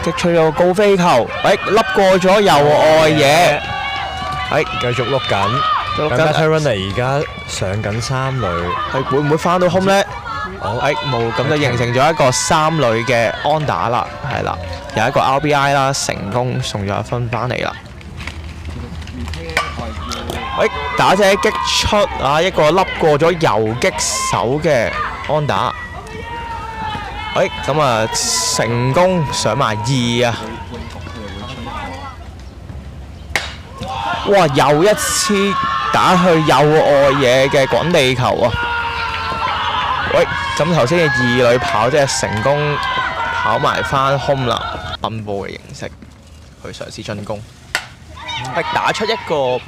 擊出咗個高飛球，笠過咗右外野，繼續碌緊。咁 Better Runner 而家上緊三壘，會唔會翻到 home 咧？好，冇，咁就形成咗一個三壘嘅安打啦，係啦，有一個 RBI 啦，成功送咗一分翻嚟啦。打者擊出一個笠過咗游擊手嘅安打，咁啊成功上埋2啊！哇！又一次打去右外野嘅滾地球啊！咁頭先嘅二壘跑即係成功跑埋翻 home 啦，奔波嘅形式去嘗試進攻，打出一個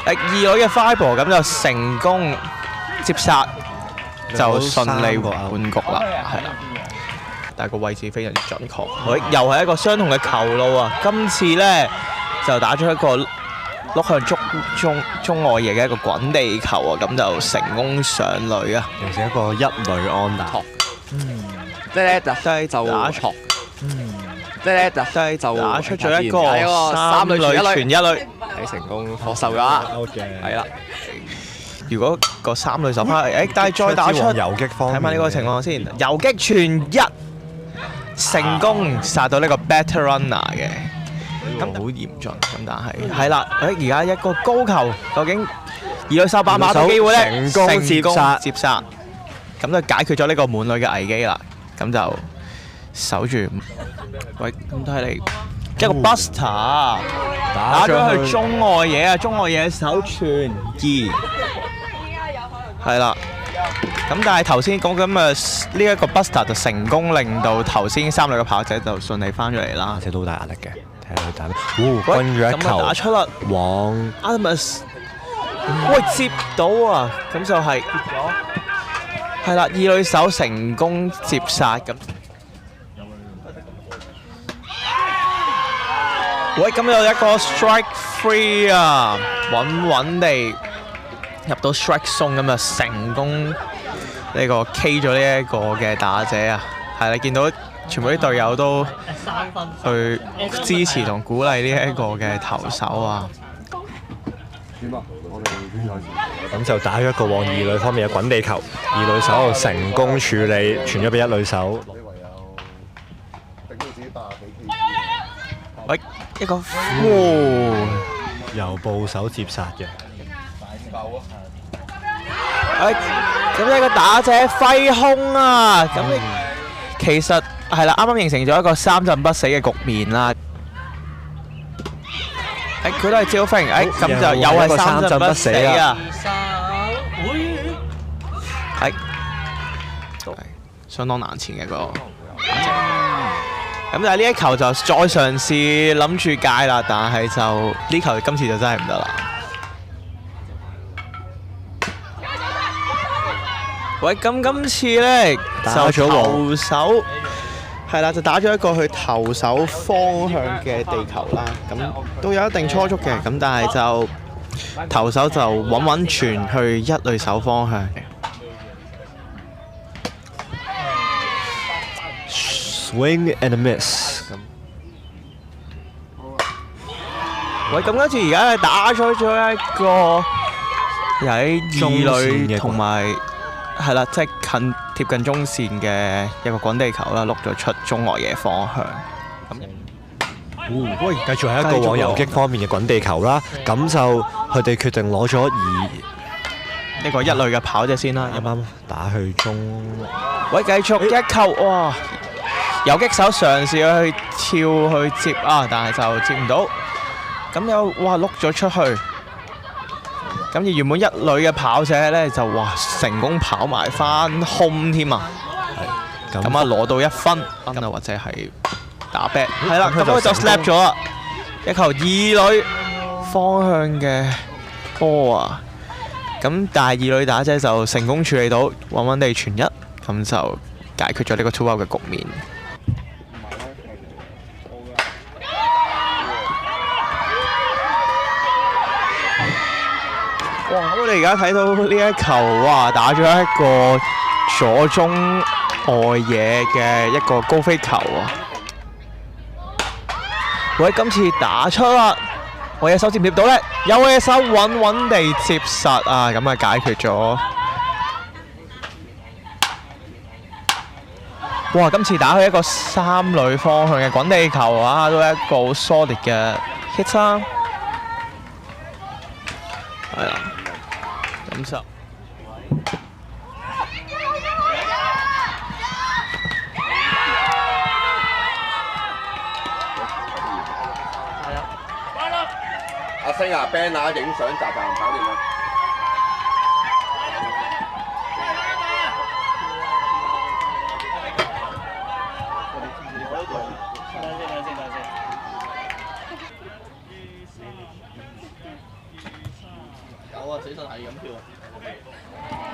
二壘嘅 fly ball，咁就成功接殺，就順利換局啦，係啦。但係個位置非常之準確，又係一個相同嘅球路啊！今次呢，就打咗一個碌向中外野嘅一個滾地球啊，咁就成功上壘啊，形成一個一壘安打。即係咧就打錯，即係咧就打出咗一個三壘傳一壘，係成功獲受咗，係啦。如果個三壘手翻嚟，但係再打出游擊方面，睇翻呢個情況先，游擊傳一，成功殺到呢個 Better Runner 嘅。咁好嚴峻，咁但係啦，而家一個高球，究竟二壘手把握到機會咧？成功接殺，咁就解決咗呢個滿壘嘅危機啦。咁就守住，咁睇嚟一個 Buster 打咗去中外野啊！中外野手傳2，係啦。咁但係頭先講緊嘅呢一個 Buster 就成功令到頭先三壘嘅跑者就順利翻咗嚟啦，即係都好大壓力嘅。睇下佢打咩？轟咗一球，打出啦，往 Adamus， 接到啊！咁就係係啦，二壘手成功接殺咁。咁有一個 strike free 啊，穩地入到 strike zone，咁就成功呢個 K 咗呢一個嘅打者啊！係你見到全部啲隊友都去支持同鼓勵呢一個嘅投手啊！咁就打咗一個往二壘方面嘅滾地球，二壘手成功處理，傳咗俾一壘手。一個由捕手接殺嘅。咁一個打者揮空啊！咁其實係啦，啱啱形成咗一個三振不死嘅局面啦。佢都係招飛，咁就又係三振不死啊！相當難纏嘅個打者。咁但係呢一球就再嘗試諗住戒啦，但係就呢球今次就真係唔得啦。咁今次咧就投手係啦，就打咗一個去投手方向嘅地球啦。咁都有一定初速嘅，咁但係就投手就穩傳去一壘手方向。Swing and a miss。咁跟住而家打咗一個喺二壘同埋係啦，即係貼近中線嘅一個滾地球啦，碌咗出中外野方向。繼續係一個往游擊方面嘅滾地球啦。咁就佢哋決定攞咗呢個一壘嘅跑者先啦。啱啱打去中。繼續一球哇！游擊手嘗試去跳去接啊，但係就接唔到。咁又碌咗出去。咁而原本一壘嘅跑者咧就成功跑埋翻 home 添啊！咁攞到1分，咁或者係打 back。係啦，咁佢就 slap 咗啦。一球二壘方向嘅波啊！咁但係二壘打者就成功處理到，穩地傳一，咁就解決咗呢個 2 out 嘅局面。我哋而家睇到呢一球，打咗一個左中外野嘅一個高飛球啊！喂，今次打出啦，我嘅手接唔接到咧？有嘅手穩穩地接實啊，咁啊解決咗。哇！今次打去一個三壘方向嘅滾地球啊，都係一個好 solid 嘅 hit 啦。係啦，咁就。阿星啊 ，band 啊，影相集集搞掂啦。有啊，死神係咁跳啊！